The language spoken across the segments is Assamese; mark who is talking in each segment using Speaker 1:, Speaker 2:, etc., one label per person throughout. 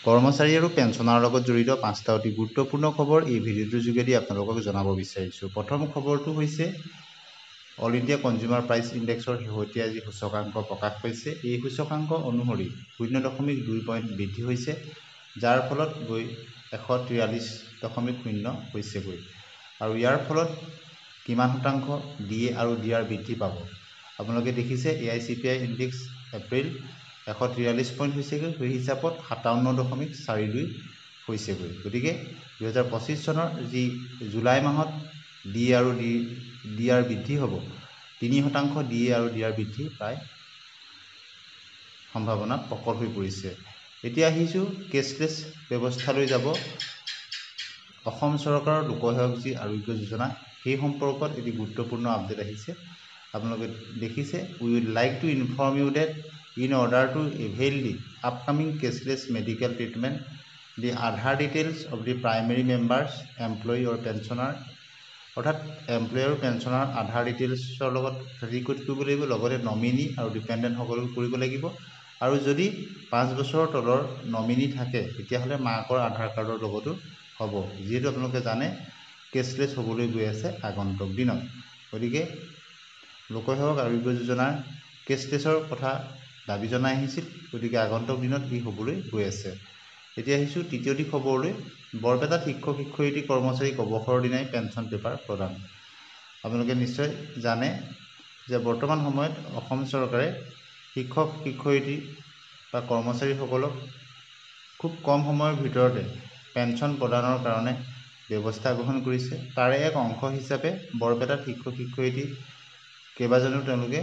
Speaker 1: কৰ্মচাৰী আৰু পেঞ্চনৰ লগত জড়িত 5টা অতি গুৰুত্বপূৰ্ণ খবৰ এই ভিডিঅ'টোৰ যোগেদি আপোনালোকক জনাব বিচাৰিছোঁ। প্ৰথম খবৰটো হৈছে অল ইণ্ডিয়া কনজিউমাৰ প্ৰাইচ ইণ্ডেক্সৰ শেহতীয়া যি সূচকাংক প্ৰকাশ পাইছে, এই সূচকাংক অনুসৰি 0.2 পইণ্ট বৃদ্ধি হৈছে, যাৰ ফলত গৈ 143.0 হৈছেগৈ। আৰু ইয়াৰ ফলত কিমান শতাংশ ডিএ আৰু ডিআৰ বৃদ্ধি পাব? আপোনালোকে দেখিছে AICPI ইণ্ডেক্স এপ্ৰিল 143 পইণ্ট হৈছেগৈ, সেই হিচাপত 57.42 হৈছেগৈ। গতিকে 2025 চনৰ যি জুলাই মাহত ডিএ আৰু ডিআৰ বৃদ্ধি হ'ব, 3% ডিএ আৰু ডিআৰ বৃদ্ধি প্ৰায় সম্ভাৱনা প্ৰকট হৈ পৰিছে। এতিয়া আহিছোঁ কেছলেছ ব্যৱস্থালৈ যাব অসম চৰকাৰৰ লোকসেৱক যি আৰোগ্য যোজনা, সেই সম্পৰ্কত এটি গুৰুত্বপূৰ্ণ আপডেট আহিছে। আপোনালোকে দেখিছে, we would like to inform you that in order to avail the upcoming cashless medical treatment the Aadhaar details of the primary members employee or pensioner, অৰ্থাৎ এমপ্লয়ী আৰু পেঞ্চনাৰ আধাৰ ডিটেইলছৰ লগত ৰিকৰ্ড কৰিব লাগিব, লগতে নমিনী আৰু ডিপেণ্ডেণ্টসকলক কৰিব লাগিব। আৰু যদি 5 বছৰৰ তলৰ নমিনী থাকে, তেতিয়াহ'লে মাকৰ আধাৰ কাৰ্ডৰ লগতো হ'ব, যিহেতু আপোনালোকে জানে কেছলেছ হ'বলৈ গৈ আছে আগন্তুক দিনত। গতিকে লোকসেৱক আৰোগ্য যোজনাৰ কেছলেছৰ কথা দাবী জনাই আহিছিল, গতিকে আগন্তুক দিনত ই হ'বলৈ গৈ আছে। এতিয়া আহিছোঁ তৃতীয়টি খবৰলৈ। বৰপেটাত শিক্ষক শিক্ষয়িত্ৰী কৰ্মচাৰীক অৱসৰৰ দিনাই পেঞ্চন পেপাৰ প্ৰদান। আপোনালোকে নিশ্চয় জানে যে বৰ্তমান সময়ত অসম চৰকাৰে শিক্ষক শিক্ষয়িত্ৰী বা কৰ্মচাৰীসকলক খুব কম সময়ৰ ভিতৰতে পেঞ্চন প্ৰদানৰ কাৰণে ব্যৱস্থা গ্ৰহণ কৰিছে। তাৰে এক অংশ হিচাপে বৰপেটাত শিক্ষক শিক্ষয়িত্ৰী কেইবাজনো তেওঁলোকে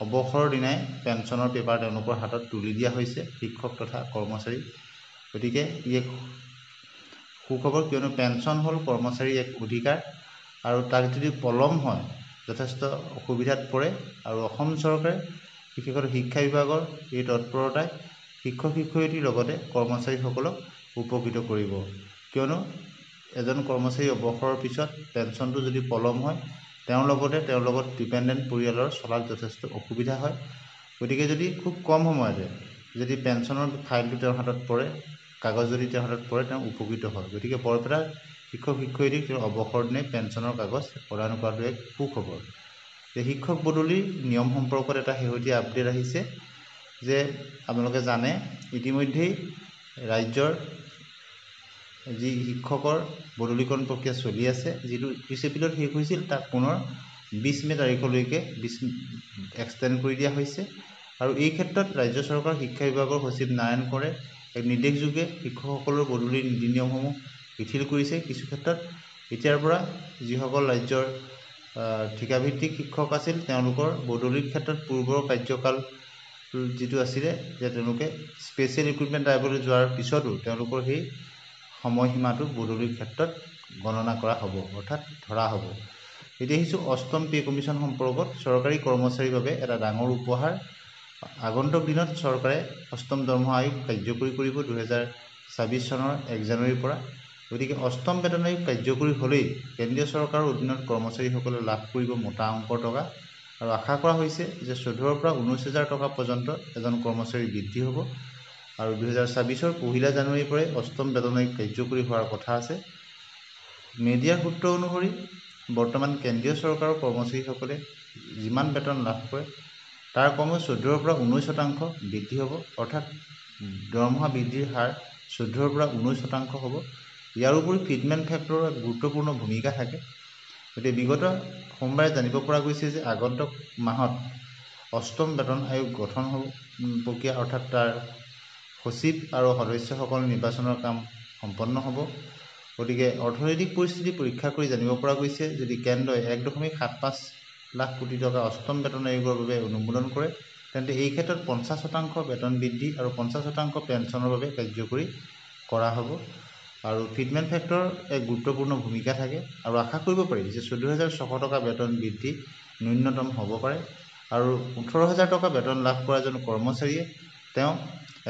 Speaker 1: অৱসৰৰ দিনাই পেঞ্চনৰ পেপাৰ তেওঁলোকৰ হাতত তুলি দিয়া হৈছে, শিক্ষক তথা কৰ্মচাৰী। গতিকে ই এক সুখবৰ, কিয়নো পেঞ্চন হ'ল কৰ্মচাৰীৰ এক অধিকাৰ, আৰু তাক যদি পলম হয় যথেষ্ট অসুবিধাত পৰে। আৰু অসম চৰকাৰে বিশেষকৈ শিক্ষা বিভাগৰ এই তৎপৰতাই শিক্ষক শিক্ষয়িত্ৰীৰ লগতে কৰ্মচাৰীসকলক উপকৃত কৰিব, কিয়নো এজন কৰ্মচাৰী অৱসৰৰ পিছত পেঞ্চনটো যদি পলম হয়, তেওঁৰ লগতে তেওঁৰ লগত ডিপেণ্ডেণ্ট পৰিয়ালৰ চলাত যথেষ্ট অসুবিধা হয়। গতিকে যদি খুব কম সময়তে যদি পেঞ্চনৰ ফাইলটো তেওঁৰ হাতত পৰে, কাগজ যদি তেওঁৰ হাতত পৰে, তেওঁ উপকৃত হয়। গতিকে বৰপেটাৰ শিক্ষক শিক্ষয়িত্ৰীক তেওঁৰ অৱসৰ দিনাই পেঞ্চনৰ কাগজ প্ৰদান কৰাটো এক সুখবৰ। শিক্ষক বদলিৰ নিয়ম সম্পৰ্কত এটা শেহতীয়া আপডেট আহিছে যে আপোনালোকে জানে ইতিমধ্যেই ৰাজ্যৰ যি শিক্ষকৰ বদলিকৰণ প্ৰক্ৰিয়া চলি আছে, যিটো 30 এপ্ৰিলত শেষ হৈছিল, তাক পুনৰ 20 মে তাৰিখলৈকে এক্সটেণ্ড কৰি দিয়া হৈছে। আৰু এই ক্ষেত্ৰত ৰাজ্য চৰকাৰৰ শিক্ষা বিভাগৰ সচিব নাৰায়ণ কোঁৱৰে এক নিৰ্দেশযোগে শিক্ষকসকলৰ বদলিৰ নীতি নিয়মসমূহ শিথিল কৰিছে। কিছু ক্ষেত্ৰত এতিয়াৰ পৰা যিসকল ৰাজ্যৰ ঠিকাভিত্তিক শিক্ষক আছিল, তেওঁলোকৰ বদলিৰ ক্ষেত্ৰত পূৰ্বৰ কাৰ্যকাল যিটো আছিলে, যে তেওঁলোকে স্পেচিয়েল ৰিক্ৰুটমেণ্ট ড্ৰাইভলৈ যোৱাৰ পিছতো তেওঁলোকৰ সেই সময়সীমাটো বদলিৰ ক্ষেত্ৰত গণনা কৰা হ'ব, অৰ্থাৎ ধৰা হ'ব। এতিয়া আহিছোঁ অষ্টম পে কমিশ্যন সম্পৰ্কত। চৰকাৰী কৰ্মচাৰীৰ বাবে এটা ডাঙৰ উপহাৰ। আগন্তুক দিনত চৰকাৰে অষ্টম দৰমহা আয়োগ কাৰ্যকৰী কৰিব 2026 চনৰ 1 জানুৱাৰীৰ পৰা। গতিকে অষ্টম বেতন আয়োগ কাৰ্যকৰী হ'লেই কেন্দ্ৰীয় চৰকাৰৰ অধীনত কৰ্মচাৰীসকলে লাভ কৰিব মোটা অংকৰ টকা। আৰু আশা কৰা হৈছে যে 14,000 পৰা 19,000 টকা পৰ্যন্ত এজন কৰ্মচাৰী বৃদ্ধি হ'ব। আৰু 2026 1 জানুৱাৰীৰ পৰাই অষ্টম বেতন আয়োগ কাৰ্যকৰী হোৱাৰ কথা আছে। মেডিয়াৰ সূত্ৰ অনুসৰি বৰ্তমান কেন্দ্ৰীয় চৰকাৰৰ কৰ্মচাৰীসকলে যিমান বেতন লাভ কৰে, তাৰ কমেও 14 পৰা 19% বৃদ্ধি হ'ব, অৰ্থাৎ দৰমহা বৃদ্ধিৰ হাৰ 14 পৰা 19% হ'ব। ইয়াৰ উপৰি ফিটমেণ্ট ফেক্টৰৰ এক গুৰুত্বপূৰ্ণ ভূমিকা থাকে। গতিকে বিগত সোমবাৰে জানিব পৰা গৈছে যে আগন্তুক মাহত অষ্টম বেতন আয়োগ গঠন হ'ব প্ৰক্ৰিয়া, অৰ্থাৎ তাৰ সচিব আৰু সদস্যসকল নিৰ্বাচনৰ কাম সম্পন্ন হ'ব। গতিকে অৰ্থনৈতিক পৰিস্থিতি পৰীক্ষা কৰি জানিব পৰা গৈছে, যদি কেন্দ্ৰই 1.75 লাখ কোটি টকা অষ্টম বেতন আয়োগৰ বাবে অনুমোদন কৰে, তেন্তে এই ক্ষেত্ৰত 50% বেতন বৃদ্ধি আৰু 50% পেঞ্চনৰ বাবে কাৰ্যকৰী কৰা হ'ব। আৰু ফিটমেণ্ট ফেক্টৰ এক গুৰুত্বপূৰ্ণ ভূমিকা থাকে। আৰু আশা কৰিব পাৰি যে 14,600 টকা বেতন বৃদ্ধি ন্যূনতম হ'ব পাৰে। আৰু 18,000 টকা বেতন লাভ কৰা এজন কৰ্মচাৰীয়ে তেওঁ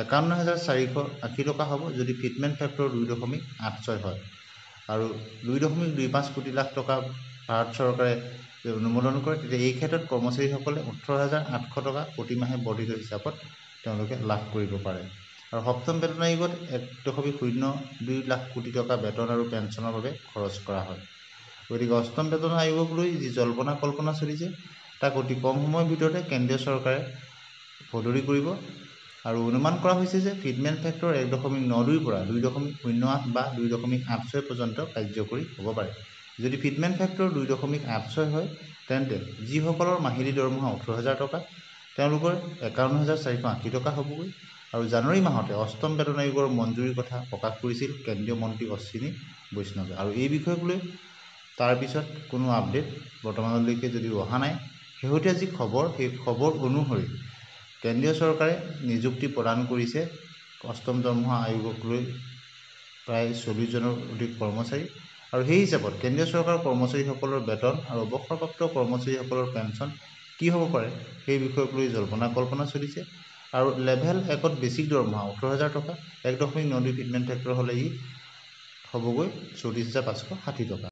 Speaker 1: 51,480 টকা হ'ব, যদি ফিটমেণ্ট ফেক্টৰ 2.86 হয়। আৰু 2.25 কোটি লাখ টকা ভাৰত চৰকাৰে অনুমোদন কৰে, তেতিয়া এই ক্ষেত্ৰত কৰ্মচাৰীসকলে 18,800 টকা প্ৰতিমাহে বৰ্ধিত হিচাপত তেওঁলোকে লাভ কৰিব পাৰে। আৰু সপ্তম বেতন আয়োগত 1.02 লাখ কোটি টকা বেতন আৰু পেঞ্চনৰ বাবে খৰচ কৰা হয়। গতিকে অষ্টম বেতন আয়োগক লৈ যি জল্পনা কল্পনা চলিছে তাক অতি কম সময়ৰ ভিতৰতে কেন্দ্ৰীয় চৰকাৰে বদলি কৰিব। আৰু অনুমান কৰা হৈছে যে ফিটমেন্ট ফেক্টৰ 1.92 পৰা 2.08 বা 2.86 পৰ্যন্ত কাৰ্যকৰী হ'ব পাৰে। যদি ফিটমেন্ট ফেক্টৰ 2.86 হয় তেন্তে যিসকলৰ মাহিলী দৰমহা 18,000 টকা তেওঁলোকৰ 51,480 টকা হ'বগৈ। আৰু জানুৱাৰী মাহতে অষ্টম বেতন আয়োগৰ মঞ্জুৰিৰ কথা প্ৰকাশ কৰিছিল কেন্দ্ৰীয় মন্ত্ৰী অশ্বিনী বৈষ্ণৱে। আৰু এই বিষয়ক লৈ তাৰ পিছত কোনো আপডেট বৰ্তমানলৈকে যদিও অহা নাই। শেহতীয়া যি খবৰ সেই খবৰ অনুসৰি কেন্দ্ৰীয় চৰকাৰে নিযুক্তি প্ৰদান কৰিছে অষ্টম দৰমহা আয়োগক লৈ প্ৰায় 40জনৰ অধিক কৰ্মচাৰী। আৰু সেই হিচাপত কেন্দ্ৰীয় চৰকাৰৰ কৰ্মচাৰীসকলৰ বেতন আৰু অৱসৰপ্ৰাপ্ত কৰ্মচাৰীসকলৰ পেঞ্চন কি হ'ব পাৰে সেই বিষয়ক লৈ জল্পনা কল্পনা চলিছে। আৰু লেভেল 1ত বেছিক দৰমহা 18,000 টকা, 1.92 ফিটমেন্ট ফেক্টৰ হ'লে ই হ'বগৈ 34,560 টকা।